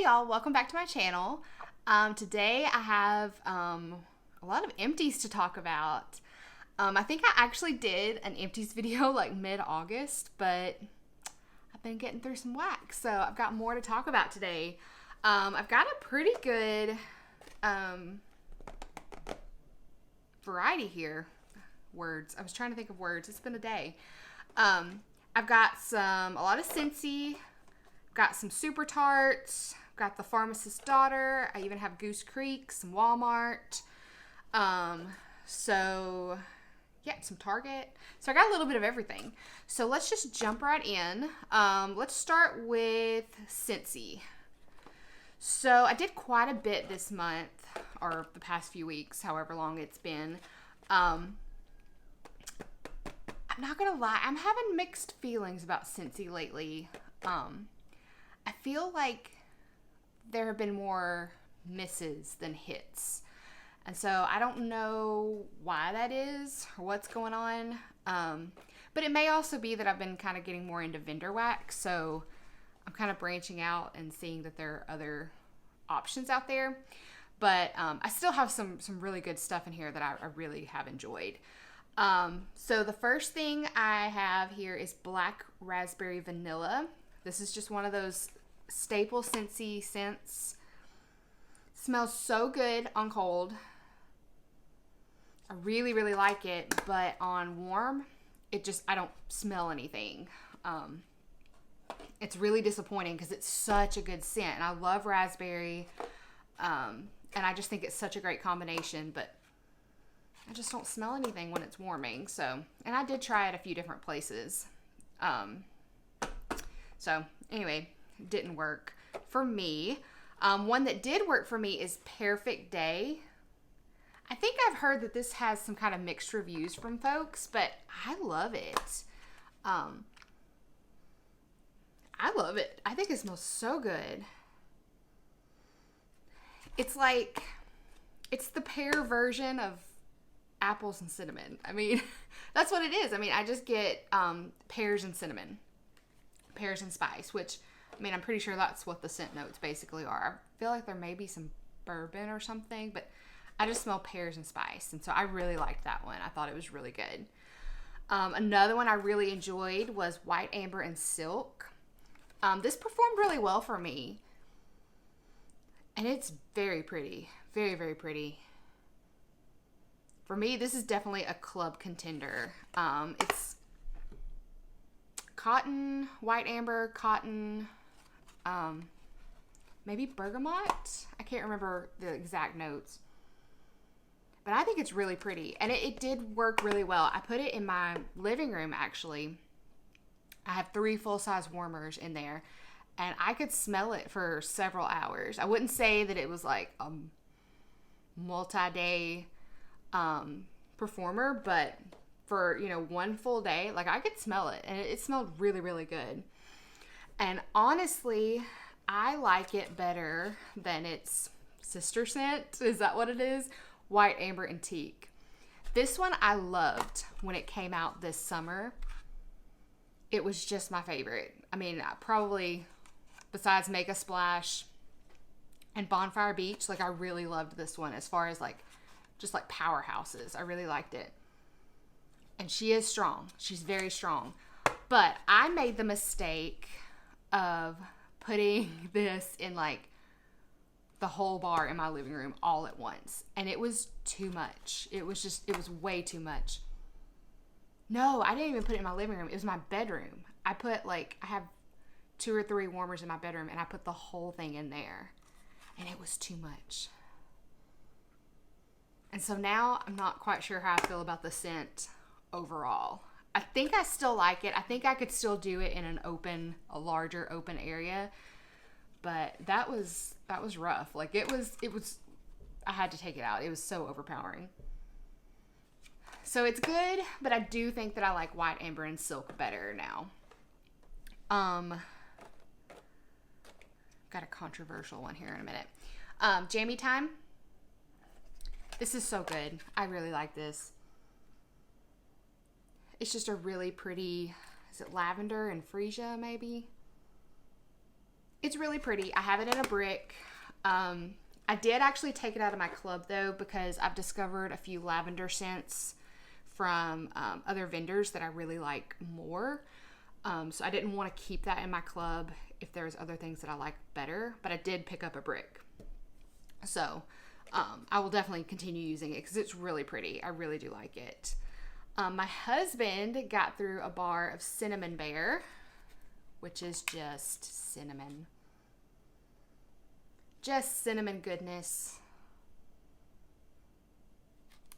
Hey y'all, welcome back to my channel. Today I have a lot of empties to talk about. I think I actually did an empties video like mid-August, but I've been getting through some wax, so I've got more to talk about today. I've got a pretty good variety here. Words. I was trying to think of words. It's been a day. I've got a lot of Scentsy. Got some Super Tarts, got the Pharmacist's Daughter, I even have Goose Creek, some Walmart, some Target. So I got a little bit of everything. So let's just jump right in. Let's start with Scentsy. So I did quite a bit this month, or the past few weeks, however long it's been. I'm not gonna lie, I'm having mixed feelings about Scentsy lately. I feel like there have been more misses than hits. And so I don't know why that is or what's going on. But it may also be that I've been kind of getting more into vendor wax. So I'm kind of branching out and seeing that there are other options out there. But I still have some really good stuff in here that I really have enjoyed. So the first thing I have here is Black Raspberry Vanilla. This is just one of those staple Scentsy scents. Smells so good on cold. I really, really like it, but on warm, I don't smell anything. It's really disappointing because it's such a good scent. And I love raspberry. And I just think it's such a great combination, but I just don't smell anything when it's warming. So, and I did try it a few different places. So anyway, didn't work for me. One that did work for me is Perfect Day. I think I've heard that this has some kind of mixed reviews from folks, but I love it. I love it. I think it smells so good. It's like, it's the pear version of apples and cinnamon. I mean, that's what it is. I mean, I just get pears and cinnamon. Pears and spice, which, I mean, I'm pretty sure that's what the scent notes basically are. I feel like there may be some bourbon or something, but I just smell pears and spice, and so I really liked that one. I thought it was really good. Another one I really enjoyed was White Amber and Silk. This performed really well for me, and it's very pretty. Very, very pretty. For me, this is definitely a club contender. It's cotton, white amber, cotton, maybe bergamot. I can't remember the exact notes. But I think it's really pretty. And it did work really well. I put it in my living room, actually. I have 3 full-size warmers in there. And I could smell it for several hours. I wouldn't say that it was like a multi-day performer, but for, one full day, like I could smell it, and it smelled really, really good. And honestly, I like it better than its sister scent. Is that what it is? White Amber Antique. This one I loved when it came out this summer. It was just my favorite. I mean, probably besides Make a Splash and Bonfire Beach, like I really loved this one as far as just like powerhouses. I really liked it. And she is strong. She's very strong. But I made the mistake of putting this in like the whole bar in my living room all at once. And it was too much. It was way too much. No, I didn't even put it in my living room. It was my bedroom. I have 2 or 3 warmers in my bedroom, and I put the whole thing in there. And it was too much. And so now I'm not quite sure how I feel about the scent overall. I think I still like it. I think I could still do it in a larger open area. But that was rough. Like it was I had to take it out. It was so overpowering. So it's good, but I do think that I like White Amber and Silk better now. Got a controversial one here in a minute. Jammy Time. This is so good. I really like this. It's just a really pretty, is it Lavender and Freesia maybe? It's really pretty. I have it in a brick. I did actually take it out of my club though, because I've discovered a few lavender scents from other vendors that I really like more. So I didn't want to keep that in my club if there's other things that I like better, but I did pick up a brick. So I will definitely continue using it because it's really pretty. I really do like it. My husband got through a bar of Cinnamon Bear, which is just cinnamon. Just cinnamon goodness.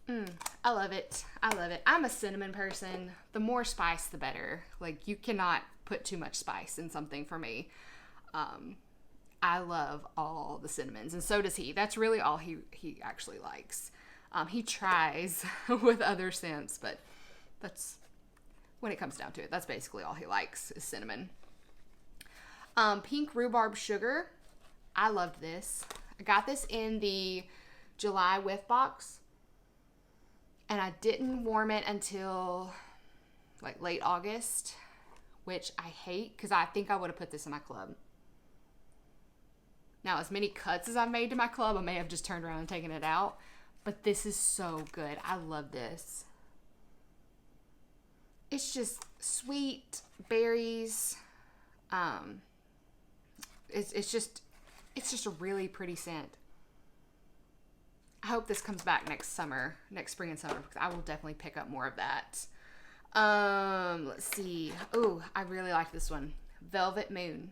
I love it. I love it. I'm a cinnamon person. The more spice, the better. Like, you cannot put too much spice in something for me. I love all the cinnamons, and so does he. That's really all he actually likes. He tries with other scents, but that's, when it comes down to it, that's basically all he likes is cinnamon. Pink rhubarb sugar. I loved this. I got this in the July whiff box, and I didn't warm it until like late August, which I hate because I think I would have put this in my club. Now, as many cuts as I've made to my club, I may have just turned around and taken it out, but this is so good. I love this. It's just sweet berries. It's just a really pretty scent. I hope this comes back next spring and summer, because I will definitely pick up more of that. Let's see. Oh, I really like this one. Velvet Moon.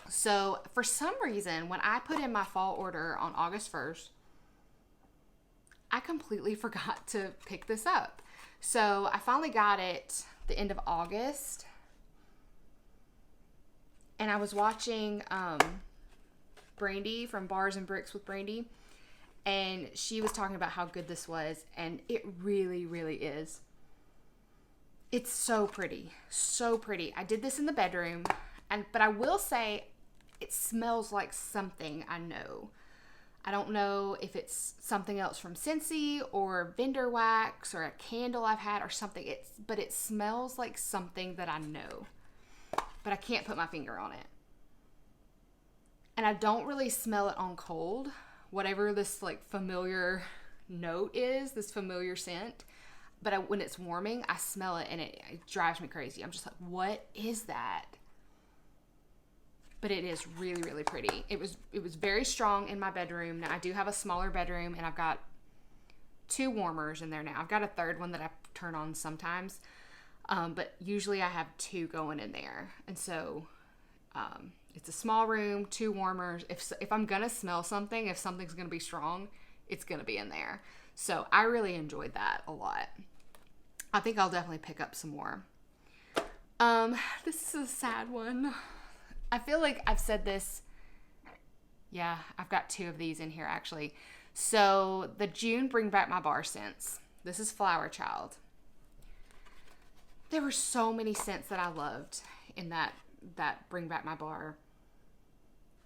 So for some reason, when I put in my fall order on August 1st, I completely forgot to pick this up. So I finally got it the end of August, and I was watching Brandy from Bars and Bricks with Brandy, and she was talking about how good this was, and it really, really is. It's so pretty, so pretty. I did this in the bedroom, but I will say it smells like something I know. I don't know if it's something else from Scentsy or vendor wax or a candle I've had or something. But it smells like something that I know, but I can't put my finger on it. And I don't really smell it on cold, whatever this like familiar note is, this familiar scent. But when it's warming, I smell it, and it drives me crazy. I'm just like, what is that? But it is really, really pretty. It was very strong in my bedroom. Now, I do have a smaller bedroom, and I've got 2 warmers in there now. I've got a third one that I turn on sometimes, but usually I have 2 going in there. And so it's a small room, 2 warmers. If I'm going to smell something, if something's going to be strong, it's going to be in there. So I really enjoyed that a lot. I think I'll definitely pick up some more. This is a sad one. I feel like I've said this. Yeah, I've got 2 of these in here actually. So the June Bring Back My Bar scents. This is Flower Child. There were so many scents that I loved in that Bring Back My Bar.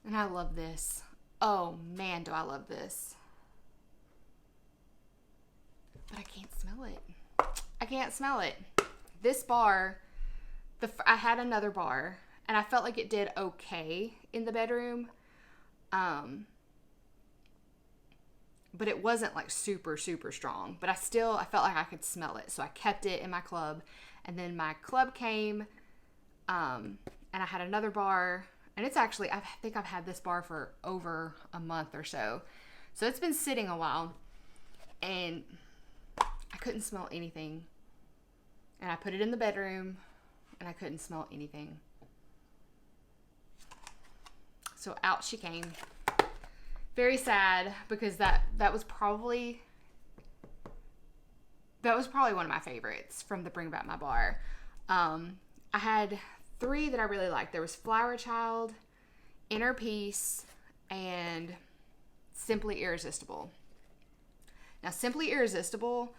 And I love this. Oh man, do I love this. But I can't smell it. I can't smell it. This bar, I had another bar, and I felt like it did okay in the bedroom. But it wasn't like super, super strong. But I felt like I could smell it. So I kept it in my club. And then my club came, and I had another bar. And it's actually, I think I've had this bar for over a month or so. So it's been sitting a while. And I couldn't smell anything. And I put it in the bedroom, and I couldn't smell anything. So out she came. Very sad, because that was probably one of my favorites from the Bring Back My Bar. I had 3 that I really liked. There was Flower Child, Inner Peace, and Simply Irresistible. Now, Simply Irresistible,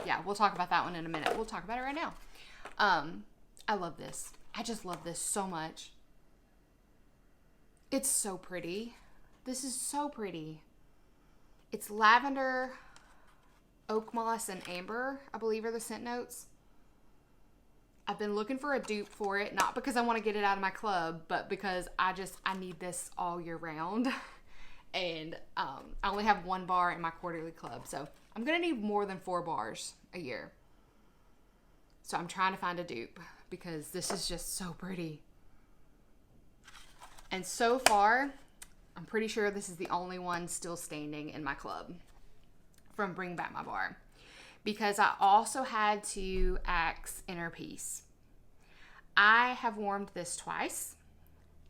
yeah, we'll talk about that one in a minute. We'll talk about it right now. I love this. I just love this so much. It's so pretty. This is so pretty. It's lavender, oak moss, and amber, I believe are the scent notes. I've been looking for a dupe for it, not because I want to get it out of my club, but because I need this all year round. And I only have 1 bar in my quarterly club, so I'm going to need more than 4 bars a year. So I'm trying to find a dupe because this is just so pretty. And so far, I'm pretty sure this is the only one still standing in my club from Bring Back My Bar. Because I also had to axe Inner Peace. I have warmed this twice,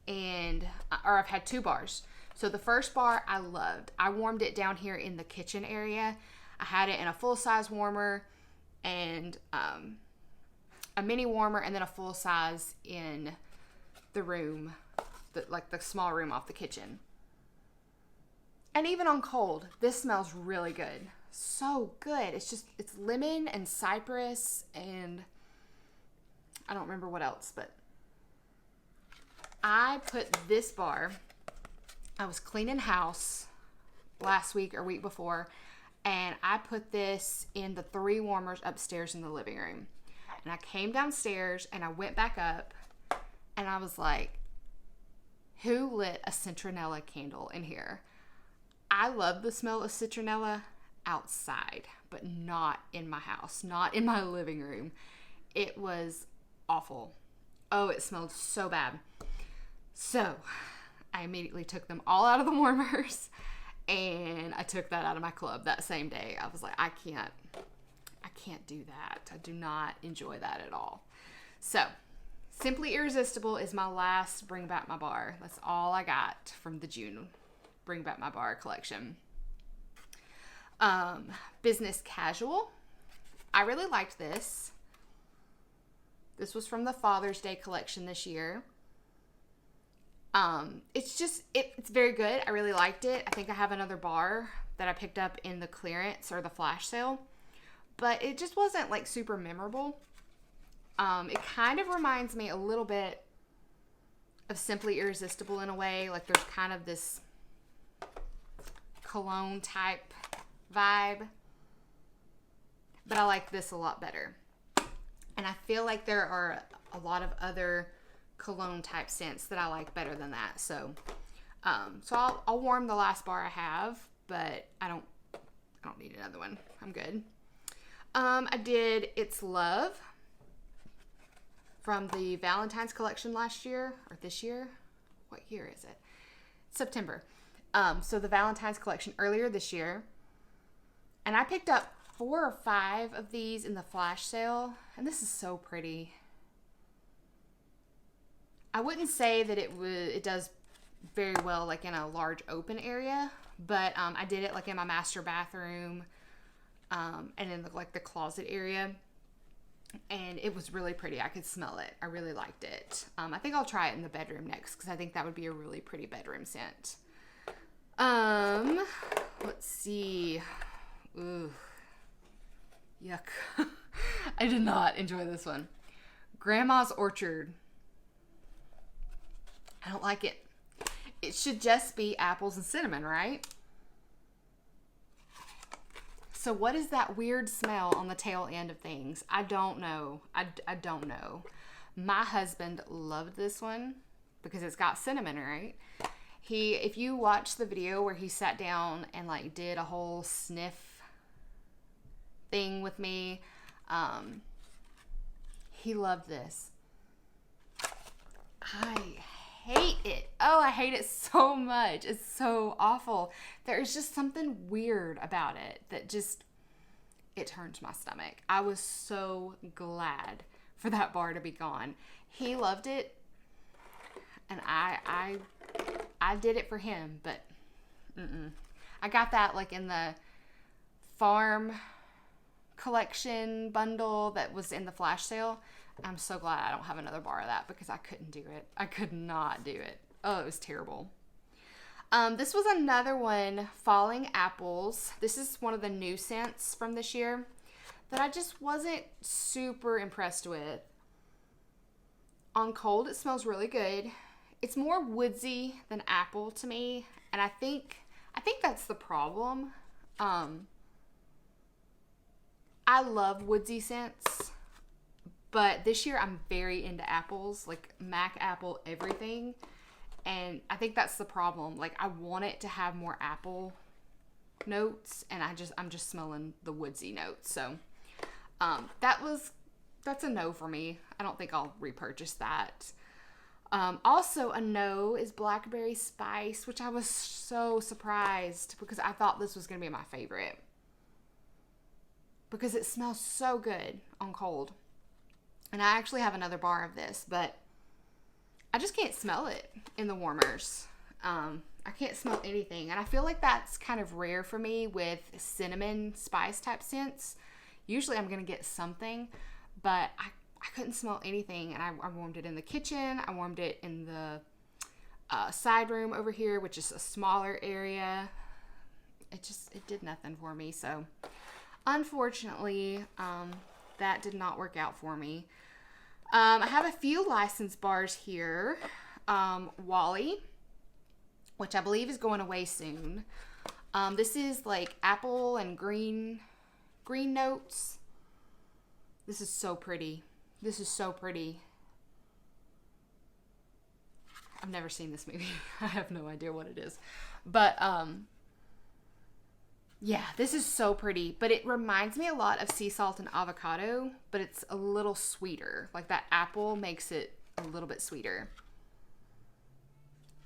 or I've had 2 bars. So the first bar I loved. I warmed it down here in the kitchen area. I had it in a full-size warmer and a mini warmer, and then a full size in the room, like the small room off the kitchen. And even on cold, this smells really good. So good. It's lemon and cypress and I don't remember what else, but I put this bar, I was cleaning house last week or week before, and I put this in the 3 warmers upstairs in the living room. And I came downstairs and I went back up and I was like, who lit a citronella candle in here? I love the smell of citronella outside, but not in my house, not in my living room. It was awful. Oh, it smelled so bad. So I immediately took them all out of the warmers and I took that out of my club that same day. I was like, I can't do that. I do not enjoy that at all. So Simply Irresistible is my last Bring Back My Bar. That's all I got from the June Bring Back My Bar collection. Business Casual. I really liked this. This was from the Father's Day collection this year. It's very good. I really liked it. I think I have another bar that I picked up in the clearance or the flash sale, but it just wasn't like super memorable. It kind of reminds me a little bit of Simply Irresistible in a way. Like there's kind of this cologne type vibe, but I like this a lot better. And I feel like there are a lot of other cologne type scents that I like better than that. So I'll warm the last bar I have, but I don't need another one. I'm good. I did It's Love from the Valentine's collection last year or this year. What year is it? September. So the Valentine's collection earlier this year. And I picked up 4 or 5 of these in the flash sale, and this is so pretty. I wouldn't say that it does very well like in a large open area, but I did it like in my master bathroom and in the closet area, and it was really pretty. I could smell it. I really liked it. I think I'll try it in the bedroom next because I think that would be a really pretty bedroom scent. Let's see. Ooh. Yuck. I did not enjoy this one. Grandma's Orchard. I don't like it. It should just be apples and cinnamon, right? So what is that weird smell on the tail end of things? I don't know. I don't know. My husband loved this one because it's got cinnamon, right? If you watch the video where he sat down and like did a whole sniff thing with me, he loved this. I hate it. Oh, I hate it so much. It's so awful. There's just something weird about it that it turns my stomach. I was so glad for that bar to be gone. He loved it, and I did it for him, but I got that like in the farm collection bundle that was in the flash sale. I'm so glad I don't have another bar of that because I couldn't do it. I could not do it. Oh, it was terrible. This was another one, Falling Apples. This is one of the new scents from this year that I just wasn't super impressed with. On cold, it smells really good. It's more woodsy than apple to me, and I think that's the problem. I love woodsy scents, But this year I'm very into apples, like Mac apple everything. And I think that's the problem. Like I want it to have more apple notes, and I'm just smelling the woodsy notes. So that's a no for me. I don't think I'll repurchase that. Also a no is Blackberry Spice, which I was so surprised because I thought this was going to be my favorite. Because it smells so good on cold. And I actually have another bar of this, but I just can't smell it in the warmers. I can't smell anything. And I feel like that's kind of rare for me with cinnamon spice type scents. Usually I'm going to get something, but I couldn't smell anything. And I warmed it in the kitchen. I warmed it in the side room over here, which is a smaller area. It did nothing for me. So unfortunately, that did not work out for me. I have a few license bars here. Wally, which I believe is going away soon. This is like apple and green notes. This is so pretty. This is so pretty. I've never seen this movie. I have no idea what it is. But, yeah, this is so pretty. But it reminds me a lot of sea salt and avocado, but it's a little sweeter. Like that apple makes it a little bit sweeter.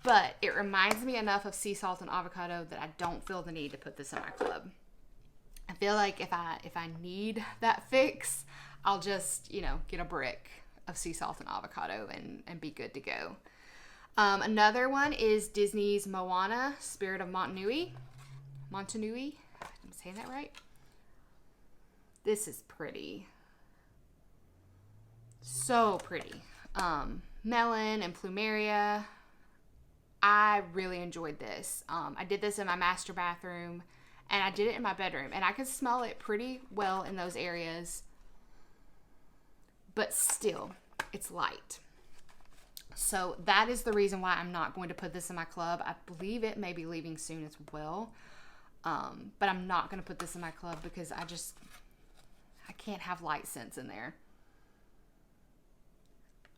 But it reminds me enough of sea salt and avocado that I don't feel the need to put this in my club. I feel like if I need that fix, I'll just, get a brick of sea salt and avocado and be good to go. Another one is Disney's Moana, Spirit of Montanui. Montanui? I'm saying that right? This is pretty. So pretty. Melon and plumeria. I really enjoyed this. I did this in my master bathroom, and I did it in my bedroom, and I could smell it pretty well in those areas, but still, it's light. So that is the reason why I'm not going to put this in my club. I believe it may be leaving soon as well, but I'm not going to put this in my club because I can't have light scents in there.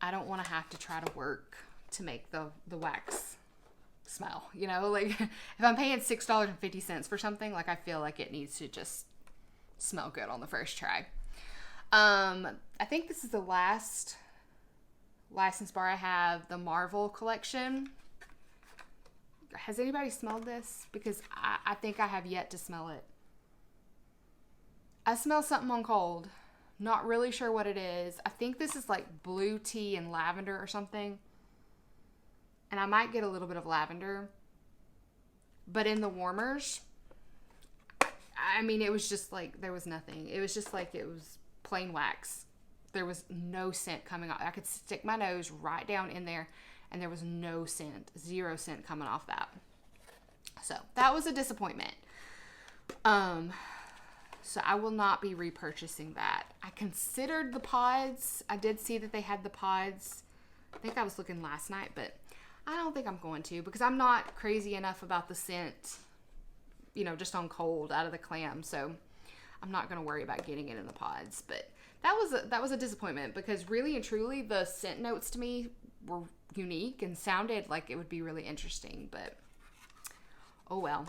I don't want to have to try to work to make the wax smell, like if I'm paying $6.50 for something, like I feel like it needs to just smell good on the first try. I think this is the last license bar I have, the Marvel collection. Has anybody smelled this? Because I think I have yet to smell it. I smell something on cold. Not really sure what it is. I think this is like blue tea and lavender or something. And I might get a little bit of lavender. But in the warmers, I mean, it was just like, there was nothing. It was just like, it was plain wax. There was no scent coming off. I could stick my nose right down in there, and there was no scent, 0 scent coming off that. So that was a disappointment. So I will not be repurchasing that. I considered the pods. I did see that they had the pods. I think I was looking last night, but I don't think I'm going to because I'm not crazy enough about the scent, just on cold out of the clam. So I'm not going to worry about getting it in the pods. But that was a disappointment because really and truly the scent notes to me were unique and sounded like it would be really interesting. But oh well.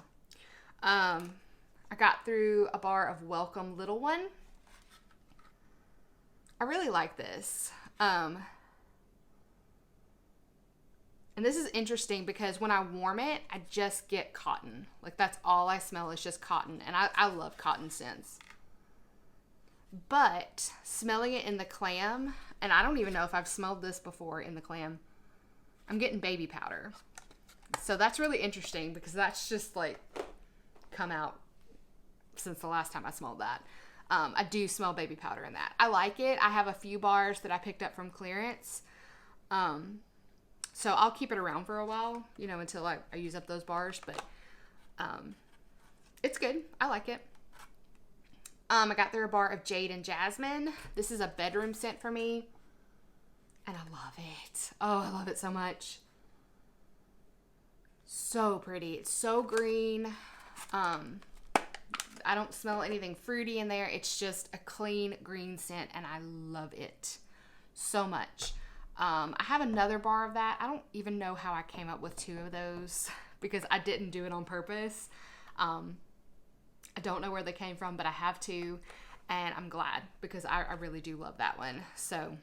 I got through a bar of Welcome Little One. I really like this. And this is interesting because when I warm it, I just get cotton. Like that's all I smell is just cotton. And I love cotton scents. But smelling it in the clam, and I don't even know if I've smelled this before in the clam, I'm getting baby powder. So that's really interesting because that's just like come out since the last time I smelled that. I do smell baby powder in that. I like it. I have a few bars that I picked up from clearance. So I'll keep it around for a while, until I use up those bars. But it's good. I like it. I got through a bar of Jade and Jasmine. This is a bedroom scent for me. And I love it. Oh, I love it so much. So pretty. It's so green. I don't smell anything fruity in there. It's just a clean green scent, and I love it. so much. I have another bar of that. I don't even know how I came up with 2 of those because I didn't do it on purpose. I don't know where they came from, but I have 2, and I'm glad because I really do love that one. So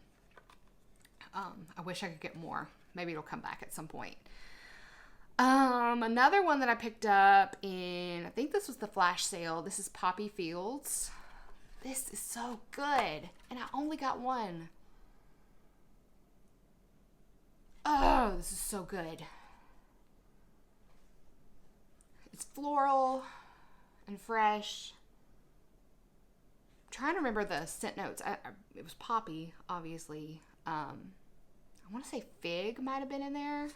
I wish I could get more. Maybe it'll come back at some point. Another one that I picked up in, I think this was the flash sale. This is Poppy Fields. This is so good, and I only got 1. Oh, this is so good. It's floral and fresh. I'm trying to remember the scent notes. It was poppy, obviously. I want to say fig might have been in there.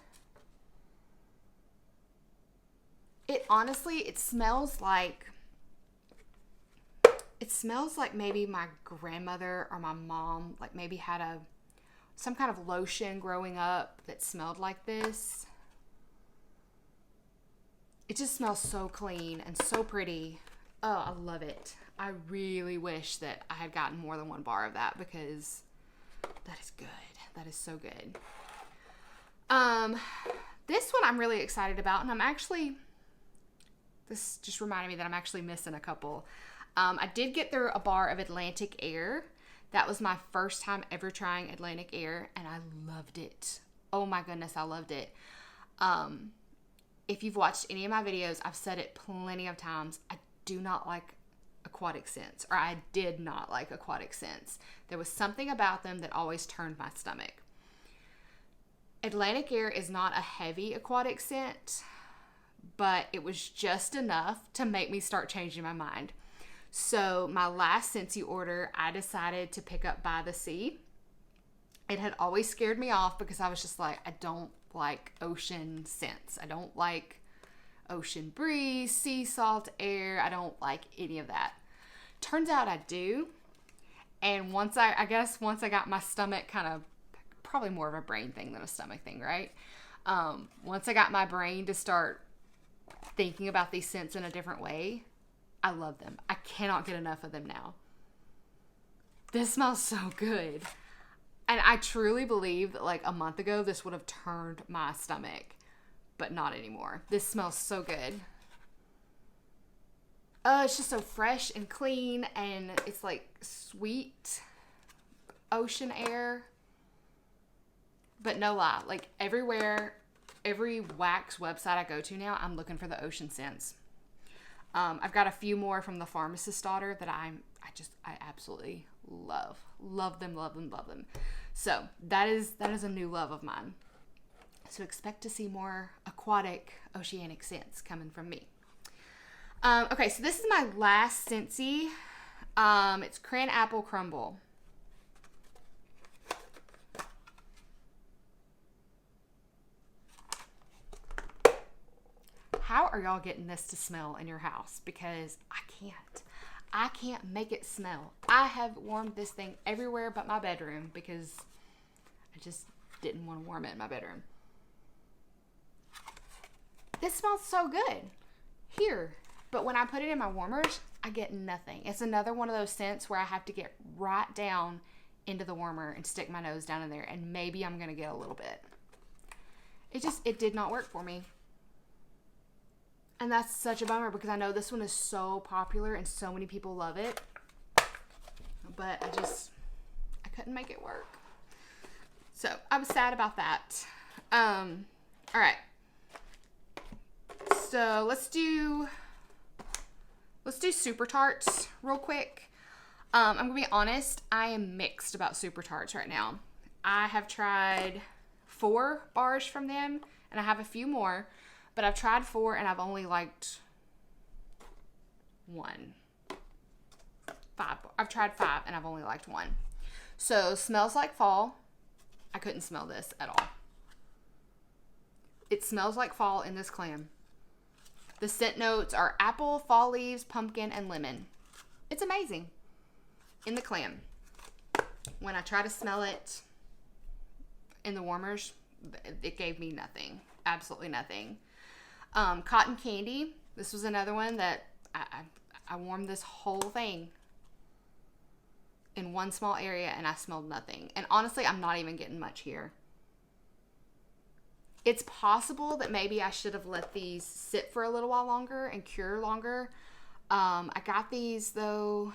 It honestly, it smells like maybe my grandmother or my mom, like maybe had some kind of lotion growing up that smelled like this. It just smells so clean and so pretty. Oh, I love it. I really wish that I had gotten more than 1 bar of that because that is good. That is so good. This one I'm really excited about, and this just reminded me that I'm actually missing a couple. I did get through a bar of Atlantic Air. That was my first time ever trying Atlantic Air, and I loved it. Oh my goodness, I loved it. If you've watched any of my videos, I've said it plenty of times. I do not like aquatic scents, or I did not like aquatic scents. There was something about them that always turned my stomach. Atlantic Air is not a heavy aquatic scent, but it was just enough to make me start changing my mind. So my last Scentsy order, I decided to pick up By the Sea. It had always scared me off because I was just like, I don't like ocean scents. I don't like ocean breeze, sea salt, air. I don't like any of that. Turns out I do. And once I got my stomach kind of, probably more of a brain thing than a stomach thing, right? Once I got my brain to start thinking about these scents in a different way, I love them. I cannot get enough of them now. This smells so good. And I truly believe that like a month ago, this would have turned my stomach, but not anymore. This smells so good. It's just so fresh and clean, and it's like sweet ocean air. But no lie, like everywhere, every wax website I go to now, I'm looking for the ocean scents. I've got a few more from the Pharmacist's Daughter that I absolutely love. Love them. So that is a new love of mine. So expect to see more aquatic oceanic scents coming from me. Okay, so this is my last Scentsy. It's Cran Apple Crumble. How are y'all getting this to smell in your house? Because I can't make it smell. I have warmed this thing everywhere but my bedroom because I just didn't want to warm it in my bedroom. This smells so good here, but when I put it in my warmers, I get nothing. It's another one of those scents where I have to get right down into the warmer and stick my nose down in there, and maybe I'm gonna get a little bit. It did not work for me. And that's such a bummer because I know this one is so popular and so many people love it. But I couldn't make it work. So I was sad about that. All right. So let's do Super Tarts real quick. I'm gonna be honest, I am mixed about Super Tarts right now. I have tried 4 bars from them, and I have a few more. But I've tried 4 and I've only liked 1. 5. I've tried 5 and I've only liked 1. So Smells Like Fall. I couldn't smell this at all. It smells like fall in this clam. The scent notes are apple, fall leaves, pumpkin, and lemon. It's amazing. In the clam. When I try to smell it in the warmers, it gave me nothing. Absolutely nothing. Cotton Candy. This was another one that I warmed this whole thing. in one small area and I smelled nothing. And honestly, I'm not even getting much here. It's possible that maybe I should have let these sit for a little while longer and cure longer. I got these though.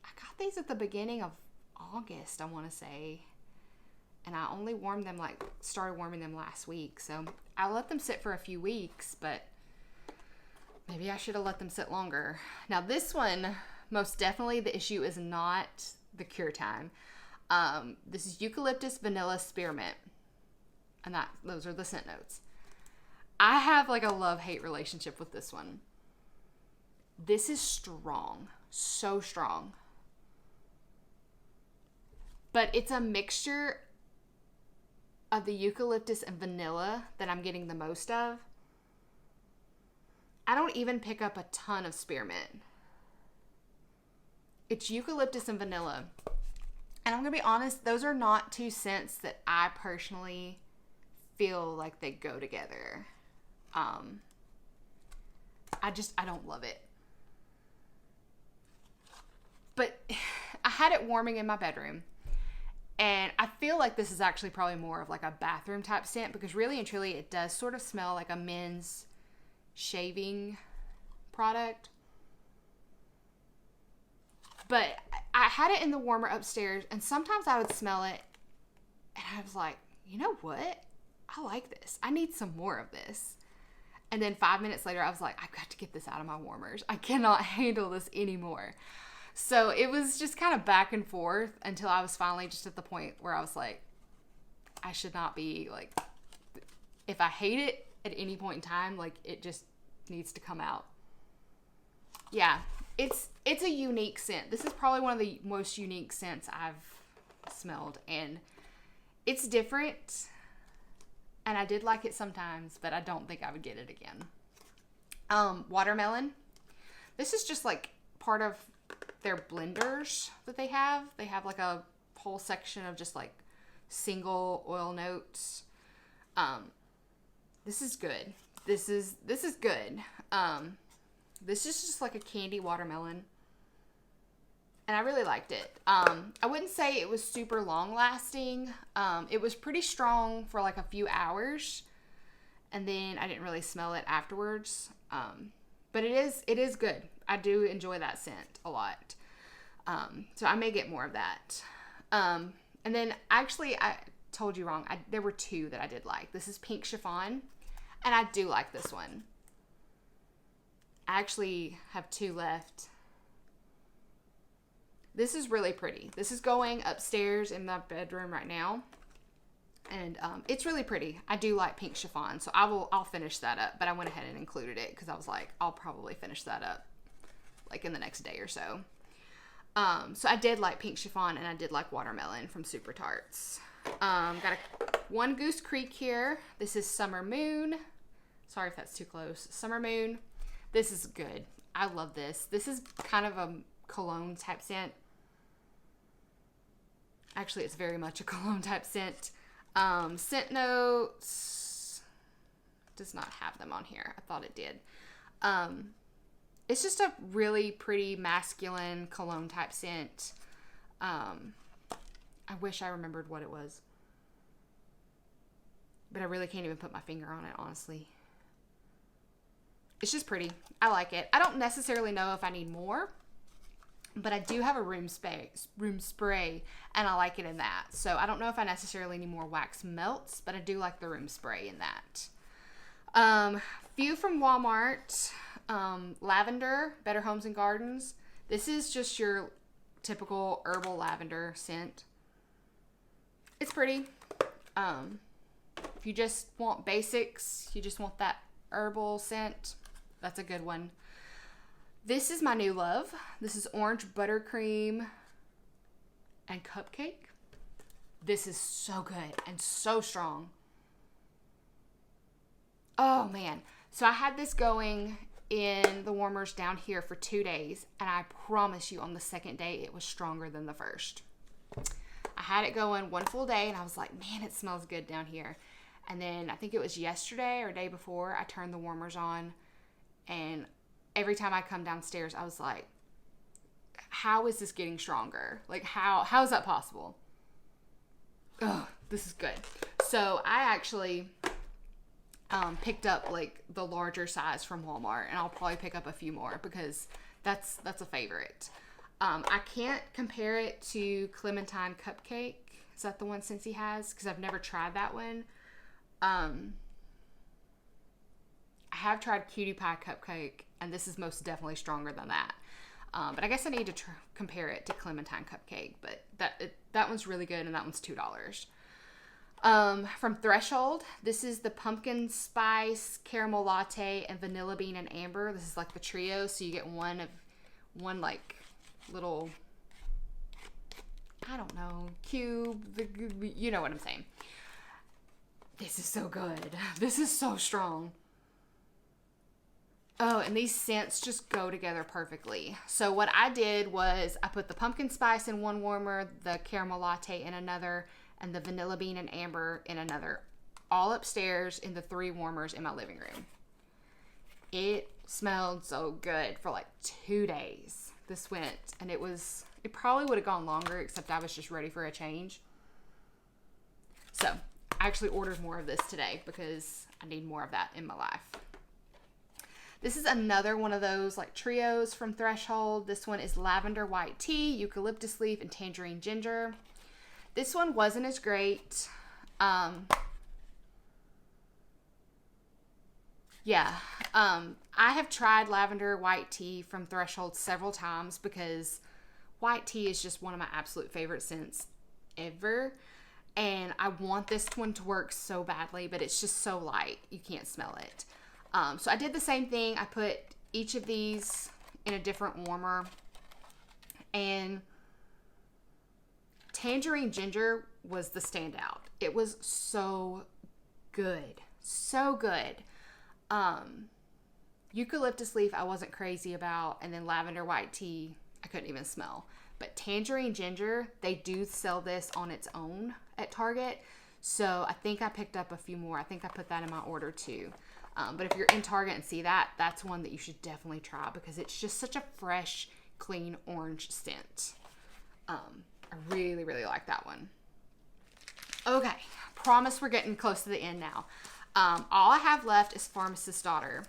I got these at the beginning of August, I want to say. And I only started warming them last week. So I let them sit for a few weeks, but maybe I should have let them sit longer. Now this one, most definitely the issue is not the cure time. This is eucalyptus, vanilla, spearmint. And those are the scent notes. I have like a love-hate relationship with this one. This is strong. So strong. But it's a mixture of the eucalyptus and vanilla that I'm getting the most of. I don't even pick up a ton of spearmint. It's eucalyptus and vanilla. And I'm going to be honest, those are not two scents that I personally feel like they go together. I don't love it. But I had it warming in my bedroom. And I feel like this is actually probably more of like a bathroom type scent, because really and truly it does sort of smell like a men's shaving product. But I had it in the warmer upstairs, and sometimes I would smell it and I was like, you know what? I like this. I need some more of this. And then 5 minutes later, I was like, I've got to get this out of my warmers. I cannot handle this anymore. So it was just kind of back and forth until I was finally just at the point where I was like, I should not be like, if I hate it at any point in time, like it just needs to come out. Yeah, it's a unique scent. This is probably one of the most unique scents I've smelled, and it's different. And I did like it sometimes, but I don't think I would get it again. Watermelon. This is just like part of their blenders that they have. They have like a whole section of just like single oil notes. This is good. This is good. This is just like a candy watermelon. And I really liked it. I wouldn't say it was super long lasting. It was pretty strong for like a few hours. And then I didn't really smell it afterwards. But it is good. I do enjoy that scent a lot. So I may get more of that. And then actually I told you wrong. There were two that I did like. This is Pink Chiffon. And I do like this one. I actually have two left. This is really pretty. This is going upstairs in my bedroom right now. And it's really pretty. I do like Pink Chiffon, so I'll finish that up. But I went ahead and included it because I was like, I'll probably finish that up like in the next day or so. So I did like Pink Chiffon, and I did like Watermelon from Super Tarts. Got one Goose Creek here. This is Summer Moon. Sorry if that's too close. Summer Moon. This is good. I love this. This is kind of a cologne type scent. Actually, it's very much a cologne type scent. Scent notes does not have them on here. I thought it did. It's just a really pretty masculine cologne type scent. I wish I remembered what it was, but I really can't even put my finger on it, honestly. It's just pretty. I like it. I don't necessarily know if I need more, but I do have a room spray, and I like it in that. So I don't know if I necessarily need more wax melts, but I do like the room spray in that. Few from Walmart. Lavender, Better Homes and Gardens. This is just your typical herbal lavender scent. It's pretty. If you just want basics, you just want that herbal scent, that's a good one. This is my new love. This is Orange Buttercream and Cupcake. This is so good and so strong. Oh man. So I had this going in the warmers down here for 2 days, and I promise you on the second day it was stronger than the first. I had it going one full day, and I was like, man, it smells good down here. And then I think it was yesterday or day before, I turned the warmers on, and every time I come downstairs, I was like, how is this getting stronger? Like, how is that possible? Oh, this is good. So I actually picked up like the larger size from Walmart, and I'll probably pick up a few more because that's a favorite. I can't compare it to Clementine Cupcake. Is that the one Scentsy has? Because I've never tried that one. I have tried Cutie Pie Cupcake, and this is most definitely stronger than that. But I guess I need to compare it to Clementine Cupcake. But that one's really good, and that one's $2. From Threshold, this is the pumpkin spice, caramel latte, and vanilla bean and amber. This is like the trio, so you get one like little, I don't know, cube, you know what I'm saying. This is so good. This is so strong. Oh, and these scents just go together perfectly. So what I did was I put the pumpkin spice in one warmer, the caramel latte in another, and the vanilla bean and amber in another, all upstairs in the 3 warmers in my living room. It smelled so good for like 2 days. This went, and it probably would have gone longer, except I was just ready for a change. So I actually ordered more of this today because I need more of that in my life. This is another one of those like trios from Threshold. This one is lavender white tea, eucalyptus leaf, and tangerine ginger. This one wasn't as great. I have tried lavender white tea from Threshold several times because white tea is just one of my absolute favorite scents ever. And I want this one to work so badly, but it's just so light. You can't smell it. So I did the same thing. I put each of these in a different warmer. And tangerine ginger was the standout. It was so good. So good. Eucalyptus leaf I wasn't crazy about. And then lavender white tea I couldn't even smell. But tangerine ginger, they do sell this on its own at Target. So I think I picked up a few more. I think I put that in my order too. But if you're in Target and see that, that's one that you should definitely try because it's just such a fresh, clean orange scent. I really, really like that one. Okay, promise we're getting close to the end now. All I have left is Pharmacist's Daughter.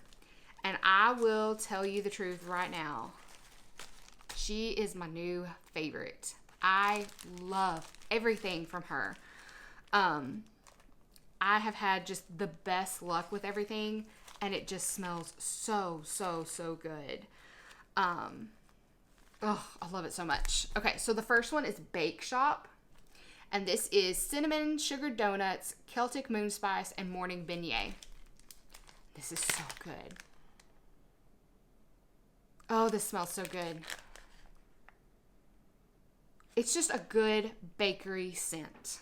And I will tell you the truth right now. She is my new favorite. I love everything from her. I have had just the best luck with everything, and it just smells so, so, so good. Oh, I love it so much. Okay, so the first one is Bake Shop, and this is cinnamon, sugar donuts, Celtic moon spice, and morning beignet. This is so good. Oh, this smells so good. It's just a good bakery scent.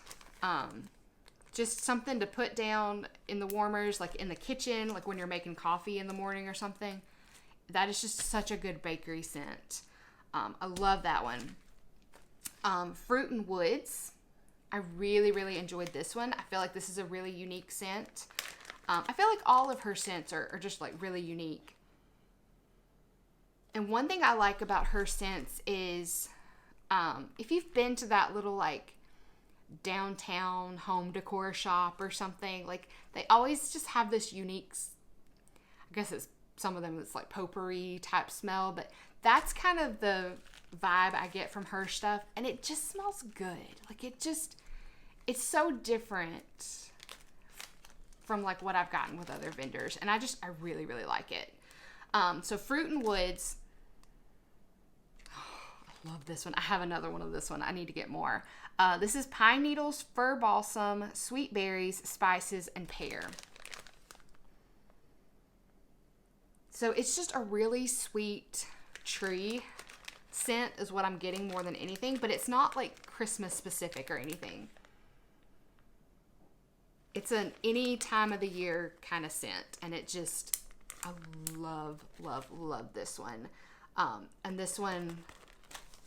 Just something to put down in the warmers, like in the kitchen, like when you're making coffee in the morning or something. That is just such a good bakery scent. I love that one. Fruit and Woods. I really, really enjoyed this one. I feel like this is a really unique scent. I feel like all of her scents are just like really unique. And one thing I like about her scents is if you've been to that little like downtown home decor shop or something, like they always just have this unique, I guess it's some of them it's like potpourri type smell, but that's kind of the vibe I get from her stuff, and it just smells good. Like it's so different from like what I've gotten with other vendors, and I really, really like it. So Fruit and Woods, I love this one. I have another one of this one. I need to get more. This is pine needles, fir balsam, sweet berries, spices, and pear. So it's just a really sweet tree scent is what I'm getting more than anything, but it's not like Christmas specific or anything. It's an any time of the year kind of scent, and it just, I love, love, love this one. And this one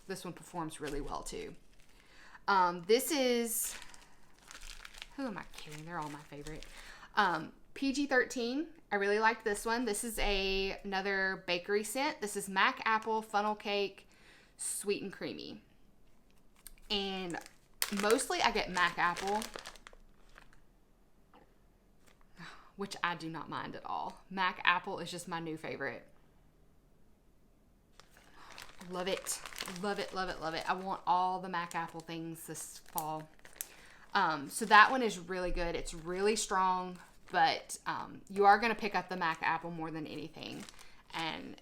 performs really well too. This is, who am I kidding? They're all my favorite. PG-13. I really like this one. This is another bakery scent. This is Mac Apple, Funnel Cake, sweet and creamy. And mostly I get Mac apple, which I do not mind at all. Mac apple is just my new favorite. Love it. Love it, love it, love it. I want all the Mac apple things this fall. So that one is really good. It's really strong, but you are going to pick up the Mac apple more than anything. And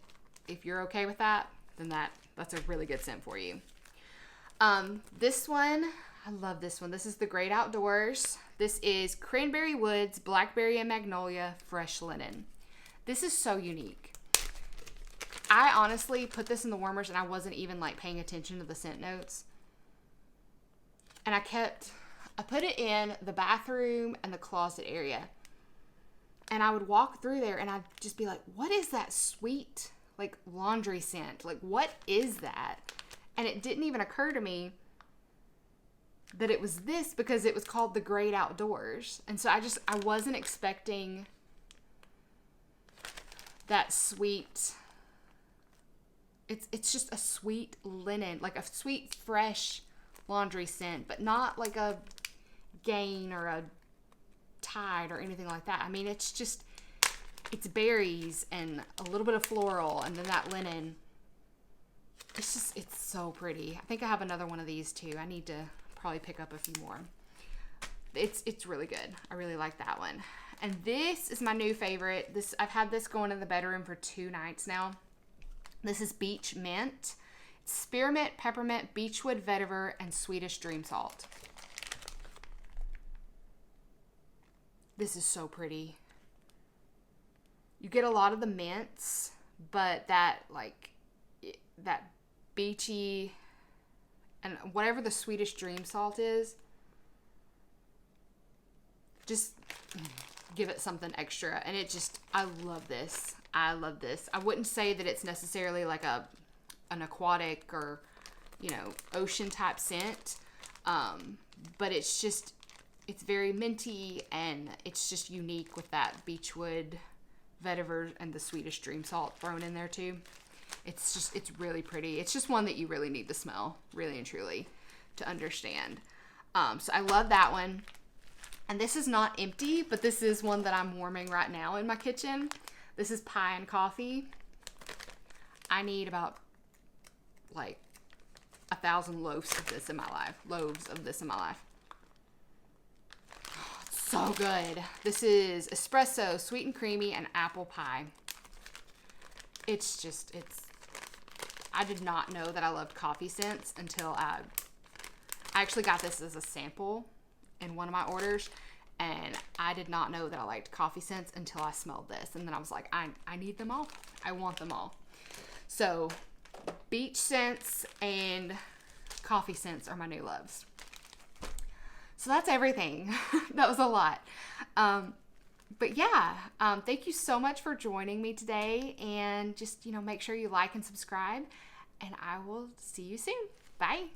if you're okay with that, then that's a really good scent for you. This one, I love this one. This is the Great Outdoors. This is Cranberry Woods, Blackberry and Magnolia, Fresh Linen. This is so unique. I honestly put this in the warmers and I wasn't even like paying attention to the scent notes. And I put it in the bathroom and the closet area. And I would walk through there and I'd just be like, what is that sweet, like, laundry scent? Like, what is that? And it didn't even occur to me that it was this because it was called the Great Outdoors. And so I wasn't expecting that sweet. It's just a sweet linen, like a sweet, fresh laundry scent, but not like a Gain or a Tide or anything like that. I mean, it's berries and a little bit of floral and then that linen. It's so pretty. I think I have another one of these too. I need to probably pick up a few more. It's really good. I really like that one. And this is my new favorite. I've had this going in the bedroom for 2 nights now. This is Beach Mint. It's spearmint, peppermint, beechwood vetiver, and Swedish dream salt. This is so pretty. You get a lot of the mints, but that beachy and whatever the Swedish dream salt is, just give it something extra. And I love this. I love this. I wouldn't say that it's necessarily like an aquatic or, ocean type scent. But it's very minty and it's just unique with that beechwood vetiver and the Swedish dream salt thrown in there too. It's really pretty. It's just one that you really need to smell, really and truly, to understand. So I love that one. And this is not empty, but this is one that I'm warming right now in my kitchen. This is Pie and Coffee. I need about 1,000 loaves of this in my life. Oh, it's so good. This is espresso, sweet and creamy, and apple pie. I did not know that I loved coffee scents until I actually got this as a sample in one of my orders, and I did not know that I liked coffee scents until I smelled this, and then I was like, I need them all. I want them all. So beach scents and coffee scents are my new loves. So that's everything. That was a lot. But yeah, thank you so much for joining me today, and just, make sure you like and subscribe, and I will see you soon. Bye.